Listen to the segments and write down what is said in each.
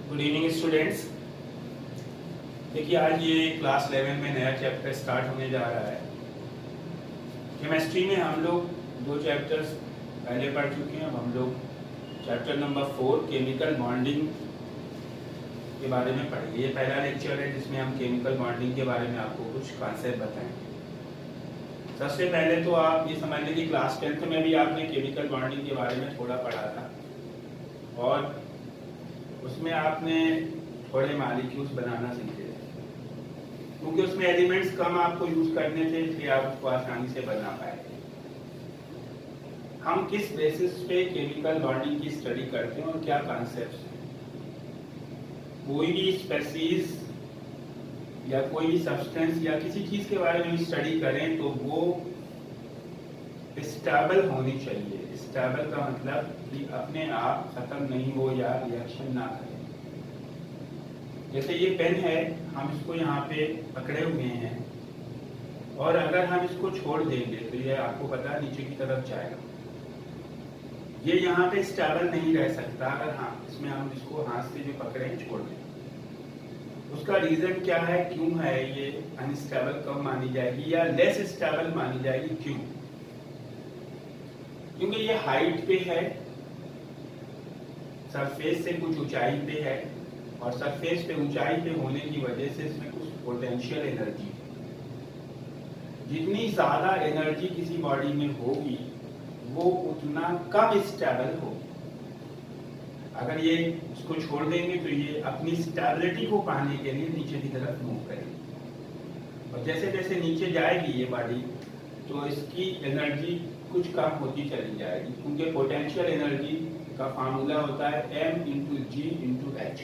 Good evening students. देखिए आज ये क्लास 11 में नया चैप्टर स्टार्ट होने जा रहा है। केमिस्ट्री में हम लोग दो चैप्टर्स पहले पढ़ चुके हैं। अब हम लोग चैप्टर नंबर 4 केमिकल बॉन्डिंग के बारे में पढ़ेंगे। ये पहला लेक्चर है जिसमें हम केमिकल बॉन्डिंग के बारे में आपको कुछ कॉन्सेप्ट बताएंगे। सबसे पहले तो आप ये समझ लें कि क्लास 10th में भी आपने केमिकल बॉन्डिंग के बारे में थोड़ा पढ़ा था और उसमें आपने थोड़े मॉलिक्यूल्स बनाना सीखे थे, क्योंकि उसमें एलिमेंट्स कम आपको यूज करने थे, इसलिए आप उसको आसानी से बना पाए। हम किस बेसिस पे केमिकल बॉन्डिंग की स्टडी करते हैं और क्या कॉन्सेप्ट्स हैं। कोई भी स्पेसीज या कोई भी सब्सटेंस या किसी चीज के बारे में स्टडी करें तो वो स्टेबल होनी चाहिए। स्टेबल का मतलब कि अपने आप खत्म नहीं हो या रिएक्शन ना करे। जैसे ये पेन है, हम इसको यहाँ पे पकड़े हुए हैं और अगर हम इसको छोड़ देंगे तो ये आपको पता है नीचे की तरफ जाएगा। ये यहाँ पे स्टेबल नहीं रह सकता अगर इसमें हम इसको हाथ से जो पकड़े छोड़ दें। उसका रीजन क्या है, क्यों है ये अनस्टेबल कब मानी जाएगी या लेस स्टेबल मानी जाएगी, क्यों? क्योंकि ये हाइट पे है, सरफेस से कुछ ऊंचाई पे है और सरफेस पे ऊंचाई पे होने की वजह से इसमें कुछ पोटेंशियल एनर्जी है। जितनी ज्यादा एनर्जी किसी बॉडी में होगी वो उतना कम स्टेबल होगी। अगर ये इसको छोड़ देंगे तो ये अपनी स्टेबिलिटी को पाने के लिए नीचे की तरफ मूव करेगी और जैसे जैसे नीचे जाएगी ये बॉडी तो इसकी एनर्जी कुछ कम होती चली जाएगी, क्योंकि पोटेंशियल एनर्जी का फार्मूला होता है m into g into h,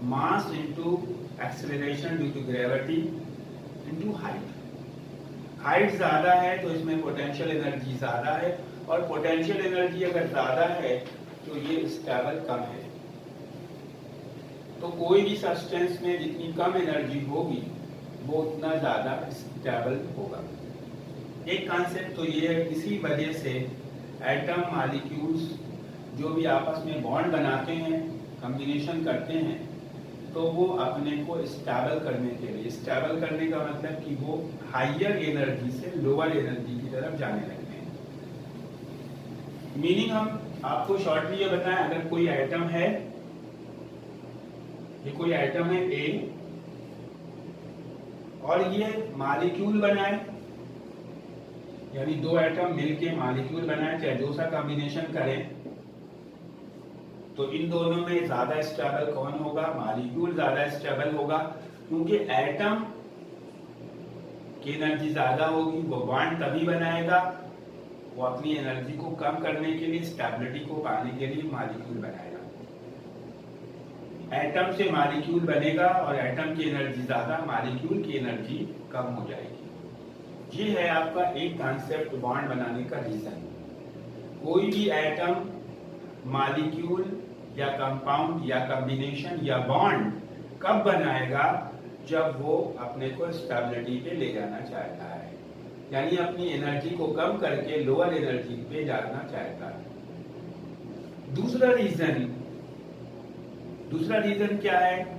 mass into acceleration due to gravity into height. Height ज्यादा है तो इसमें पोटेंशियल एनर्जी ज्यादा है और पोटेंशियल एनर्जी अगर ज्यादा है तो ये स्टेबल कम है। तो कोई भी सब्सटेंस में जितनी कम एनर्जी होगी वो उतना ज्यादा स्टेबल होगा। एक कॉन्सेप्ट तो ये है, इसी वजह से एटम मॉलिक्यूल्स जो भी आपस में बॉन्ड बनाते हैं, कॉम्बिनेशन करते हैं, तो वो अपने को स्टेबल करने के लिए, स्टेबल करने का मतलब कि वो हायर एनर्जी से लोअर एनर्जी की तरफ जाने लगते हैं। मीनिंग हम आपको शॉर्टली ये बताएं, अगर कोई एटम है, ये कोई एटम है ए और ये मॉलिक्यूल बनाए, यानी दो एटम मिलके मॉलिक्यूल बनाए, चाहे जो सा कॉम्बिनेशन करें, तो इन दोनों में ज्यादा स्टेबल कौन होगा? मॉलिक्यूल ज्यादा स्टेबल होगा, क्योंकि एटम की एनर्जी ज्यादा होगी, वो बॉन्ड तभी बनाएगा, वो अपनी एनर्जी को कम करने के लिए, स्टेबिलिटी को पाने के लिए मॉलिक्यूल बनाएगा। एटम से मॉलिक्यूल बनेगा और एटम की एनर्जी ज्यादा, मॉलिक्यूल की एनर्जी कम हो जाएगी। ये है आपका एक कॉन्सेप्ट बॉन्ड बनाने का रीजन। कोई भी एटम मॉलिक्यूल या कंपाउंड या कॉम्बिनेशन या बॉन्ड कब बनाएगा? जब वो अपने को स्टेबिलिटी पे ले जाना चाहता है, यानी अपनी एनर्जी को कम करके लोअर एनर्जी पे जाना चाहता है। दूसरा रीजन क्या है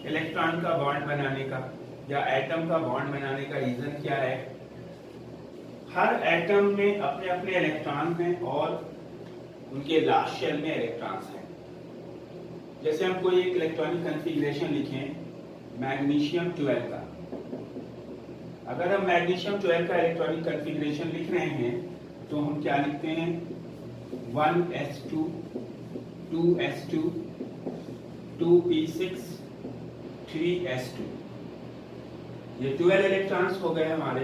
इलेक्ट्रॉन का बॉन्ड बनाने का या एटम का बॉन्ड बनाने का? रीजन क्या है? हर एटम में अपने अपने इलेक्ट्रॉन हैं और उनके लास्ट शेल में इलेक्ट्रॉन्स हैं। जैसे हम कोई एक इलेक्ट्रॉनिक कॉन्फ़िगरेशन लिखें मैग्नीशियम 12 का, अगर हम मैग्नीशियम 12 का इलेक्ट्रॉनिक कॉन्फ़िगरेशन लिख रहे हैं तो हम क्या लिखते हैं? 1s2 2s2 2p6 3s2। ये 12 इलेक्ट्रॉन्स हो गए हमारे।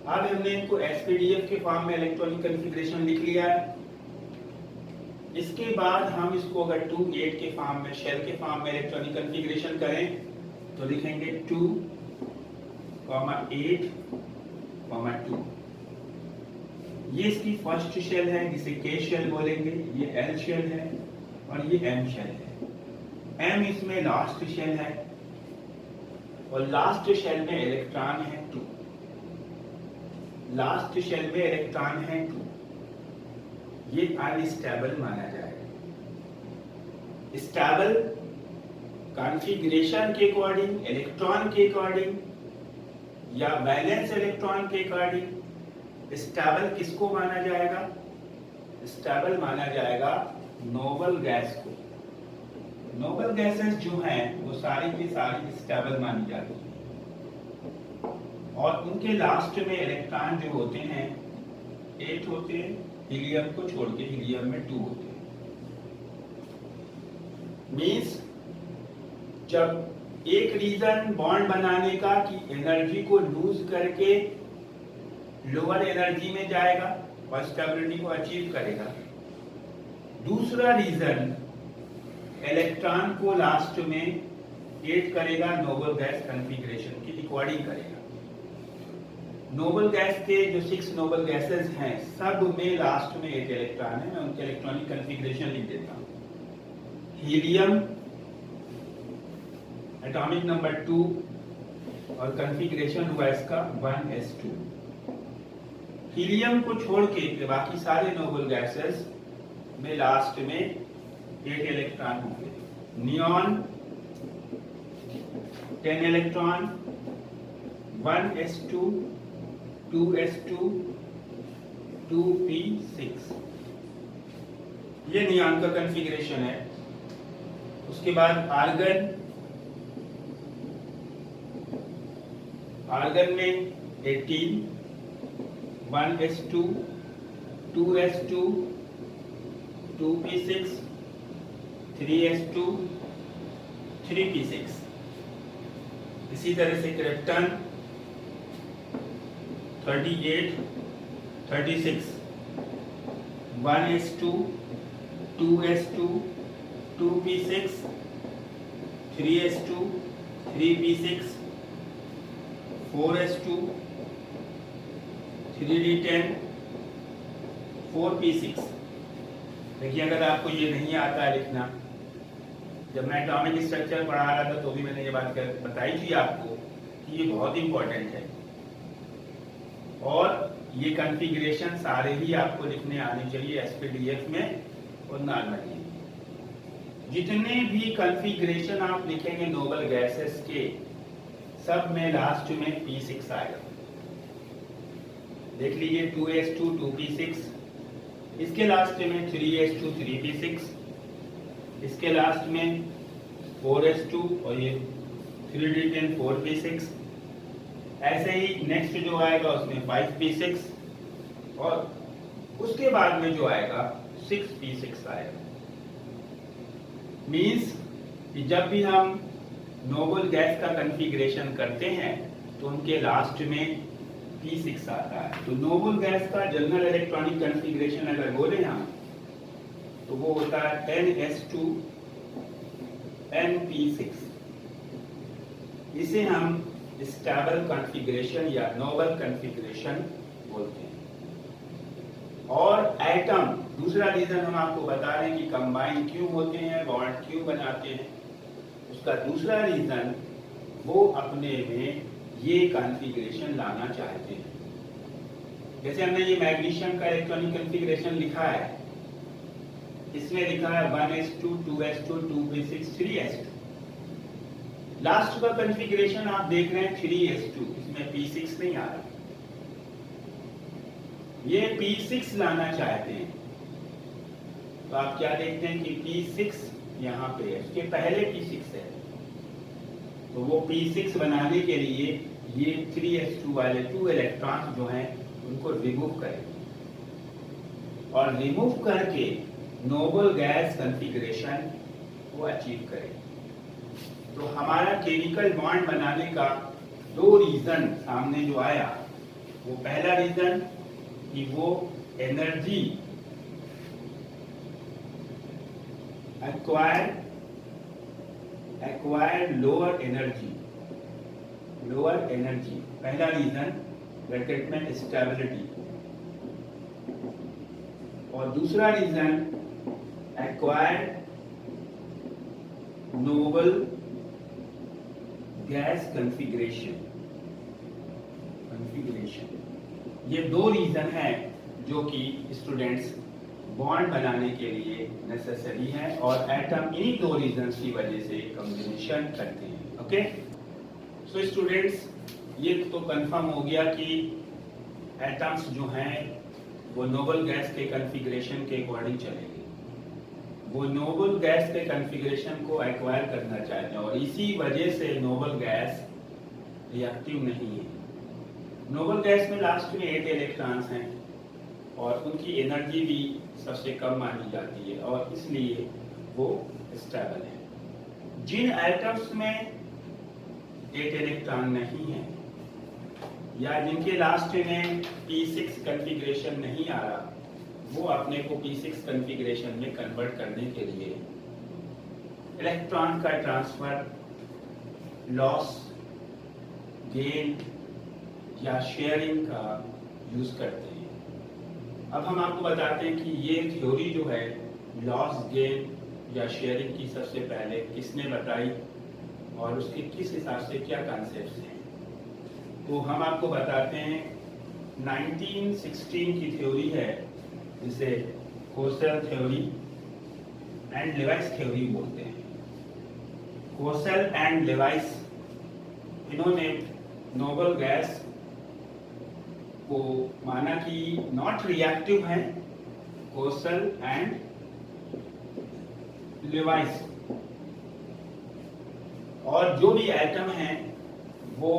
अब हमने इनको एसपीडीएफ के फॉर्म में इलेक्ट्रॉनिक कॉन्फ़िगरेशन लिख लिया है। इसके बाद हम इसको अगर 2 8 के फॉर्म में, शेल के फॉर्म में इलेक्ट्रॉनिक कॉन्फ़िगरेशन करें तो लिखेंगे 2 8 2। ये इसकी फर्स्ट शेल है जिसे के शेल बोलेंगे, ये एल शेल है और ये एम शेल है। एम इसमें लास्ट शेल है और लास्ट शेल में इलेक्ट्रॉन है 2। लास्ट शेल में इलेक्ट्रॉन है 2, ये अनस्टेबल माना जाएगा। स्टेबल कॉन्फ़िगरेशन के अकॉर्डिंग, इलेक्ट्रॉन के अकॉर्डिंग या बैलेंस इलेक्ट्रॉन के अकॉर्डिंग स्टेबल किसको माना जाएगा? स्टेबल माना जाएगा नोबल गैस को। नोबल गैसेस जो हैं वो सारी की सारी स्टेबल मानी जाती हैं और उनके लास्ट में इलेक्ट्रॉन जो होते हैं 8 होते हैं, हीलियम को छोड़ के हीलियम में 2 होते हैं। मींस जब एक रीजन बॉन्ड बनाने का कि एनर्जी को लूज करके लोअर एनर्जी में जाएगा और स्टेबिलिटी को अचीव करेगा, दूसरा रीजन इलेक्ट्रॉन को लास्ट में एड करेगा नोबल गैस कॉन्फ़िगरेशन की अकॉर्डिंग करेगा। नोबल गैस के जो 6 नोबल गैसेस हैं सब में लास्ट में 8 इलेक्ट्रॉन है। मैं उनके इलेक्ट्रॉनिक कॉन्फ़िगरेशन लिख देता हूं। हीलियम एटॉमिक नंबर 2 और कॉन्फ़िगरेशन हुआ इसका 1s2। हीलियम को छोड़ के बाकी सारे नोबल गैसेस में लास्ट में 8 इलेक्ट्रॉन होंगे। Neon 10 electron, 1s2, 2s2, 2p6, ये नियॉन का कॉन्फ़िगरेशन है। उसके बाद आर्गन, आर्गन में 18, 1s2, 2s2, 2p6, 3s2, 3p6। इसी तरह से krypton 38, 36, 1s2, 2s2, 2p6, 3s2, 3p6, 4s2, 3d10, 4p6। देखिए अगर आपको ये नहीं आता है लिखना, जब मैं एटॉमिक स्ट्रक्चर पढ़ा रहा था तो भी मैंने ये बात बताई थी आपको कि ये बहुत इंपॉर्टेंट है और ये कॉन्फ़िगरेशन सारे ही आपको लिखने आने चाहिए एसपीडीएफ में और नॉर्मली। जितने भी कॉन्फ़िगरेशन आप लिखेंगे नोबल गैसेस के, सब में लास्ट में p6 आएगा। देख लीजिए 2s2, 2p6, इसके लास्ट में 3s2, 3p6, इसके लास्ट में 4s2 और ये 3d10, 4p6। ऐसे ही नेक्स्ट जो आएगा उसमें 5p6 और उसके बाद में जो आएगा 6p6 आएगा। मींस कि जब भी हम नोबल गैस का कॉन्फ़िगरेशन करते हैं तो उनके लास्ट में p6 आता है। तो नोबल गैस का जनरल इलेक्ट्रॉनिक कॉन्फ़िगरेशन अगर बोले हम तो वो होता है 10s2 np6। इसे हम स्टेबल कॉन्फ़िगरेशन या नोबल कॉन्फ़िगरेशन बोलते हैं। और एटम, दूसरा रीजन हम आपको बता रहे हैं कि कंबाइन क्यों होते हैं, बॉन्ड क्यों बनाते हैं, उसका दूसरा रीजन वो अपने में ये कॉन्फ़िगरेशन लाना चाहते हैं। जैसे हमने ये मैग्नीशियम का इलेक्ट्रॉनिक कॉन्फ़िगरेशन लिखा है, इसमें लिखा है 1s2, 2s2, 2p6, 3s2। Last का कॉन्फ़िगरेशन आप देख रहे हैं 3s2, इसमें p6 नहीं आ रहा। ये p6 लाना चाहते हैं तो आप क्या देखते हैं कि p6 यहाँ पे है, इसके पहले p6 है, तो वो p6 बनाने के लिए ये 3s2 वाले 2 इलेक्ट्रॉन्स जो हैं उनको रिमूव करें और रिमूव करके नोबल गैस कॉन्फ़िगरेशन को अचीव करें। तो हमारा केमिकल बॉन्ड बनाने का 2 रीजन सामने जो आया, वो पहला रीजन कि वो एनर्जी एक्वायर्ड लोअर एनर्जी, पहला रीजन ब्रैकेट में स्टेबिलिटी, और दूसरा reason acquired noble gas configuration. ये 2 रीजन हैं जो कि स्टूडेंट्स बॉन्ड बनाने के लिए नेसेसरी है और एटम इन्हीं दो रीजंस की वजह से कॉम्बिनेशन करते हैं। ओके, सो स्टूडेंट्स, ये तो कंफर्म हो गया कि एटम्स जो हैं वो नोबल गैस के कॉन्फ़िगरेशन के अकॉर्डिंग चलेंगे, वो नोबल गैस के कॉन्फ़िगरेशन को एक्वायर करना चाहते हैं और इसी वजह से नोबल गैस रिएक्टिव नहीं है। नोबल गैस में लास्ट में 8 इलेक्ट्रॉन्स हैं और उनकी एनर्जी भी सबसे कम मानी जाती है और इसलिए वो स्टेबल है। जिन एटम्स में 8 इलेक्ट्रॉन नहीं है या जिनके लास्ट में p6 कॉन्फ़िगरेशन नहीं आ रहा, वो अपने को p6 कॉन्फ़िगरेशन में कन्वर्ट करने के लिए इलेक्ट्रॉन का ट्रांसफर, लॉस, गेन या शेयरिंग का यूज करते हैं। अब हम आपको बताते हैं कि ये थ्योरी जो है लॉस, गेन या शेयरिंग की सबसे पहले किसने बताई और उसके किस हिसाब से क्या कॉन्सेप्ट्स हैं। तो हम आपको बताते हैं 1916 की थ्योरी है जिसे Kossel theory and Levi's theory बोलते हैं। कोसेल एंड लेवाइस, इन्होंने नोबल गैस को माना कि नॉट रिएक्टिव है। कोसेल एंड लेवाइस, और जो भी एटम हैं वो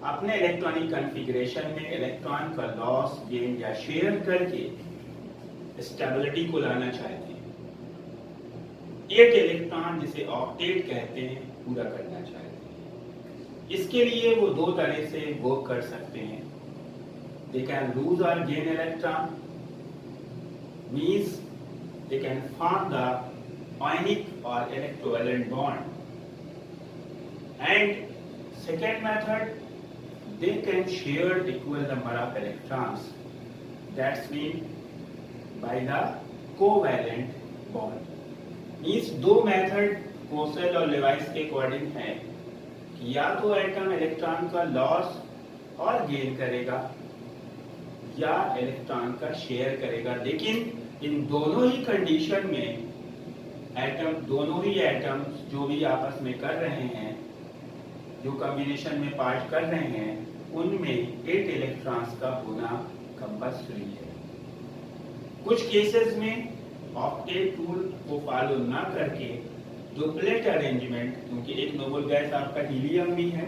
अपने इलेक्ट्रॉनिक कॉन्फ़िगरेशन में इलेक्ट्रॉन का लॉस, गेन या शेयर करके स्टेबिलिटी को लाना चाहते हैं। 8 इलेक्ट्रॉन जिसे ऑक्टेट कहते हैं पूरा करना चाहते हैं। इसके लिए वो दो तरह से वर्क कर सकते हैं। They can lose or gain electron, means they can form the ionic or electrovalent bond. And second method, they can share equal number of electrons. That's mean by the covalent bond. Means दो method Kossel और Levi's के according है कि या तो atom electron का loss और gain करेगा या इलेक्ट्रॉन का शेयर करेगा, लेकिन इन दोनों ही कंडीशन में दोनों ही एटम जो भी आपस में कर रहे हैं, जो कॉम्बिनेशन में पार्ट कर रहे हैं, उनमें 8 इलेक्ट्रॉन्स का होना कंपल्सरी है। कुछ केसेस में ऑक्टेट रूल को फॉलो ना करके डुप्लेट अरेंजमेंट, क्योंकि एक नोबल गैस आपका हीलियम भी है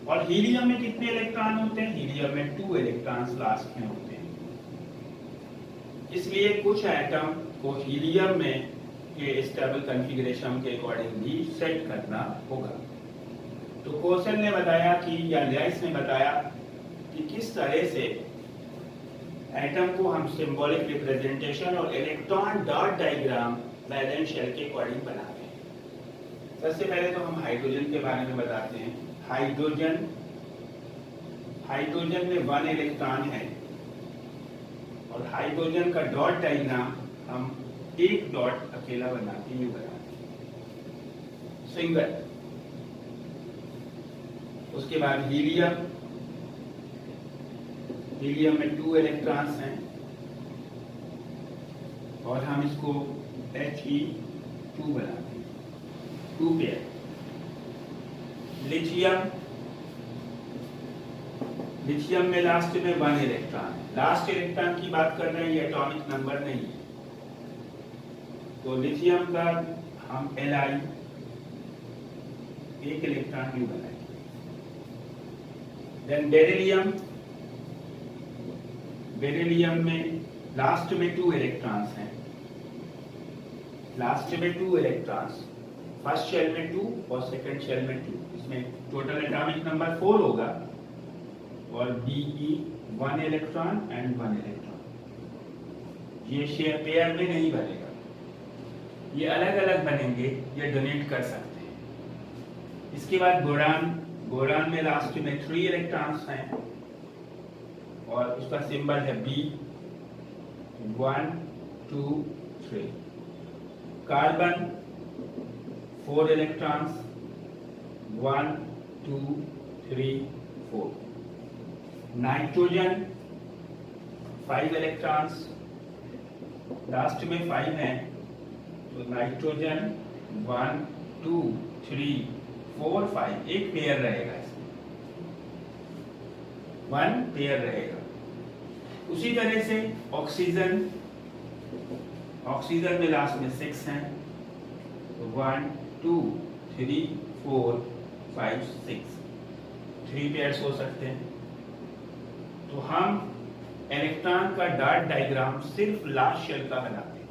और हीलियम में कितने इलेक्ट्रॉन होते हैं? हीलियम में 2 इलेक्ट्रॉन्स लास्ट में होते हैं। इसलिए कुछ एटम को हीलियम में के स्टेबल कॉन्फ़िगरेशन के अकॉर्डिंग भी सेट करना होगा। तो कोसेल ने बताया कि या लेवाइस ने बताया कि किस तरह से एटम को हम सिंबॉलिक रिप्रेजेंटेशन और electron dot diagram valence shell के अकॉर्डिंग बनाते हैं। सबसे पहले तो हम हाइड्रोजन के बारे में बताते हैं। हाइड्रोजन में 1 इलेक्ट्रॉन है और हाइड्रोजन का डॉट डायग्राम हम एक डॉट अकेला बनाते हैं, सिंगल। उसके बाद हीलियम में 2 इलेक्ट्रॉन्स हैं और हम इसको He2 बनाते हैं, 2 पेयर। लिथियम में लास्ट में 1 इलेक्ट्रॉन है। लास्ट इलेक्ट्रॉन की बात कर रहे हैं, ये एटॉमिक नंबर नहीं है। तो लिथियम का हम Li 1 इलेक्ट्रॉन क्यों बनाएंगे। देन बेरिलियम में लास्ट में 2 इलेक्ट्रॉन्स हैं। लास्ट में 2 इलेक्ट्रॉन्स, फर्स्ट शेल में 2 और सेकंड शेल में 2। इसमें टोटल एटॉमिक नंबर 4 होगा और Be 1 इलेक्ट्रॉन एंड 1 इलेक्ट्रॉन। ये शेयर पेयर में नहीं बनेगा, ये अलग अलग बनेंगे, ये डोनेट कर सकते हैं। इसके बाद बोरान में लास्ट में 3 इलेक्ट्रॉन्स हैं और उसका सिंबल है B 1 2 3। Carbon 4 electrons 1 2 3 4। Nitrogen 5 electrons last में 5 है, तो नाइट्रोजन 1 2 3 4 5 एक पेयर रहेगा, इसमें 1 पेयर रहेगा। उसी तरह से ऑक्सीजन में लास्ट में 6 हैं, तो 1 2 3 4 5 6 3 पेयर्स हो सकते हैं। तो हम इलेक्ट्रॉन का डॉट डायग्राम सिर्फ लास्ट शेल का बनाते हैं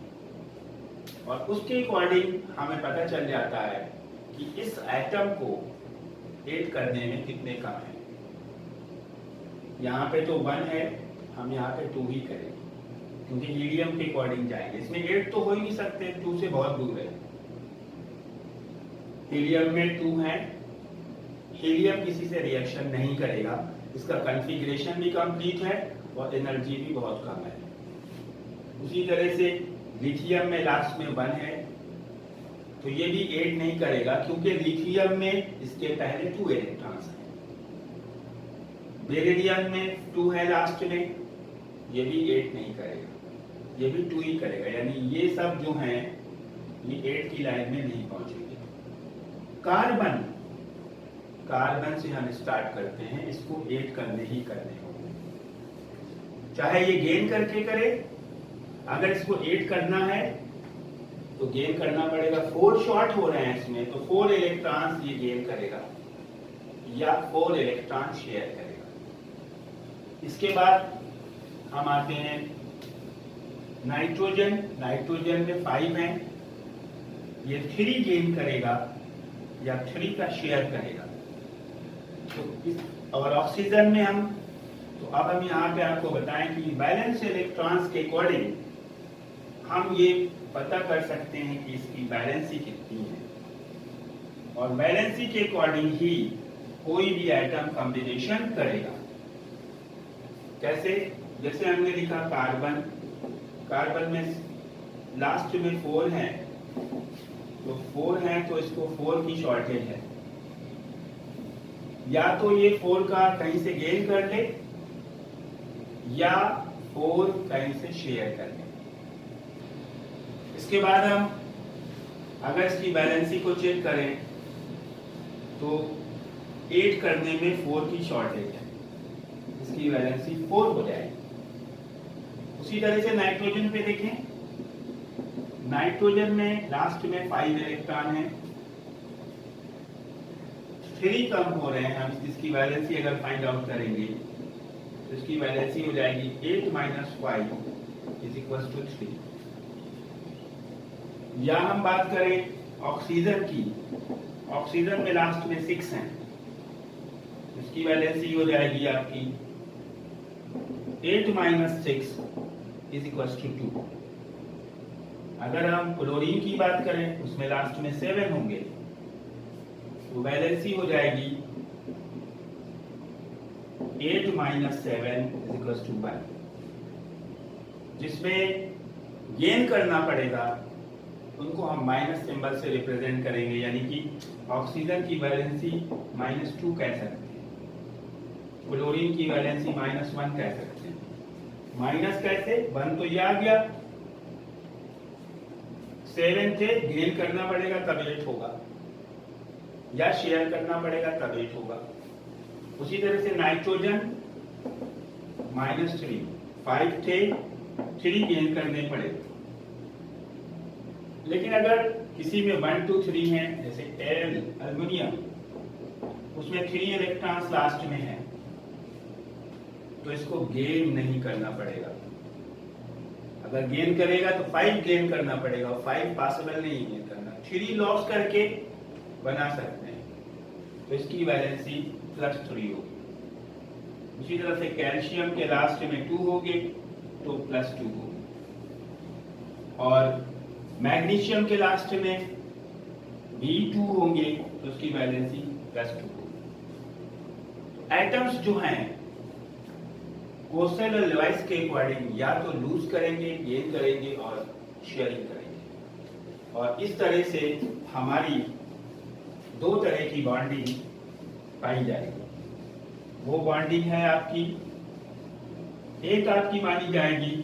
और उसके अकॉर्डिंग हमें पता चल जाता है कि इस एटम को ऐड करने में कितने कम है। यहाँ पे तो 1 है, हम यहाँ पे 2 ही करेंगे क्योंकि हीलियम के अकॉर्डिंग जाएंगे। इसमें 8 तो हो ही नहीं सकते, 2 से बहुत दूर है। हीलियम में 2 है, हीलियम किसी से रिएक्शन नहीं करेगा, इसका कॉन्फ़िगरेशन भी कंप्लीट है और एनर्जी भी बहुत कम है। उसी तरह से लिथियम में लास्ट में 1 है, तो ये भी ऐड नहीं करेगा क्योंकि लिथियम में इसके पहले 2 इलेक्ट्रॉन्स हैं। बेरिलियम में 2 है लास्ट में, ये भी ऐड नहीं करेगा, ये भी 2 ही करेगा, यानी ये सब जो हैं ये 8 की लाइन में नहीं पहुंचेंगे। कार्बन से हम स्टार्ट करते हैं, इसको 8 करने ही करने होंगे, चाहे ये गेन करके करे। अगर इसको 8 करना है तो गेन करना पड़ेगा, 4 शॉर्ट हो रहे हैं इसमें, तो 4 इलेक्ट्रॉन्स ये गेन करेगा या 4 इलेक्ट्रॉन शेयर करेगा। इसके बाद हम आते हैं नाइट्रोजन में 5 है, ये 3 गेन करेगा या 3 का शेयर करेगा। तो और ऑक्सीजन में हम, तो अब हम यहाँ पे आपको बताएं कि बैलेंस इलेक्ट्रॉन्स के अकॉर्डिंग हम ये पता कर सकते हैं कि इसकी बैलेंसी कितनी है और बैलेंसी के अकॉर्डिंग ही कोई भी एटम कॉम्बिनेशन करेगा। कैसे? जैसे हमने लिखा कार्बन में लास्ट में 4 है, तो 4 है तो इसको 4 की शॉर्टेज है, या तो ये 4 का कहीं से गेन कर ले या 4 कहीं से शेयर कर ले। इसके बाद हम अगर इसकी बैलेंसी को चेक करें तो 8 करने में 4 की शॉर्टेज है, इसकी बैलेंसी 4 हो जाएगी। उसी तरह से नाइट्रोजन पे देखें, नाइट्रोजन में लास्ट में 5 इलेक्ट्रॉन है, 3 कम हो रहे हैं। हम इसकी बैलेंसी अगर फाइंड आउट करेंगे तो इसकी बैलेंसी हो जाएगी 8 - 5 = 3। या हम बात करें ऑक्सीजन की, ऑक्सीजन में लास्ट में 6 हैं, इसकी बैलेंसी हो जाएगी आपकी 8 - 6 = 2। अगर हम क्लोरीन की बात करें उसमें लास्ट में 7 होंगे, तो बैलेंसी हो जाएगी 8 - 7 = 1। जिसमें गेन करना पड़ेगा उनको हम माइनस सिंबल से रिप्रेजेंट करेंगे, यानी कि ऑक्सीजन की बैलेंसी -2 कह सकते हैं, क्लोरीन की बैलेंसी -1 कह सकते हैं। माइनस कैसे? 1 तो ये आ गया, 7 थे, गेन करना पड़ेगा तब 8 होगा, या शेयर करना पड़ेगा तब 8 होगा। उसी तरह से नाइट्रोजन -3, 5 थे, 3 गेन करने पड़े। लेकिन अगर किसी में 1 2 3 है, जैसे एल्युमिनियम, उसमें 3 इलेक्ट्रॉन्स लास्ट में है, तो इसको गेन नहीं करना पड़ेगा। अगर गेन करेगा तो 5 गेन करना पड़ेगा, और 5 पॉसिबल नहीं गेन करना, 3 लॉस करके बना सकते हैं, तो इसकी वैलेंसी +3 होगी। उसी तरह से कैल्शियम के लास्ट में 2 होंगे तो +2 होगी, और मैग्नीशियम के लास्ट में भी 2 होंगे तो उसकी वैलेंसी +2 होगी। एटम्स जो हैं कोसेल और लेवाइस के अकॉर्डिंग या तो लूज करेंगे, गेन करेंगे और शेयरिंग करेंगे, और इस तरह से हमारी 2 तरह की बॉन्डिंग पाई जाएगी। वो बॉन्डिंग है आपकी, एक आपकी मानी जाएगी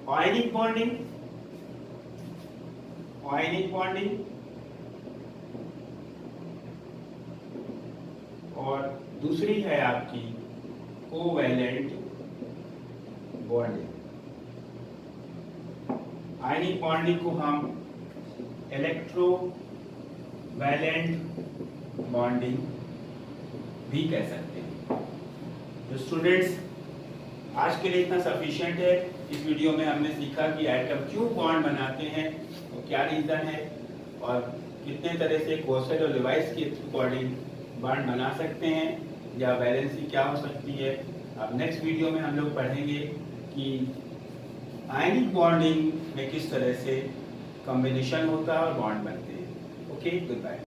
आयनिक बॉन्डिंग और दूसरी है आपकी कोवैलेंट बॉन्डिंग। आयनिक बॉन्डिंग को हम इलेक्ट्रोवैलेंट बॉन्डिंग भी कह सकते हैं। तो स्टूडेंट्स, आज के लिए इतना सफिशिएंट है। इस वीडियो में हमने सीखा कि एटम क्यों बॉन्ड बनाते हैं और क्या रीज़न है और कितने तरह से कोसेट और लेविस के अकॉर्डिंग बॉन्ड बना सकते हैं या वैलेंसी क्या हो सकती है। अब नेक्स्ट वीडियो में हम लोग पढ़ेंगे कि आयनिक बॉन्डिंग में किस तरह से कॉम्बिनेशन होता है और बॉन्ड बनते हैं। Okay, good bye.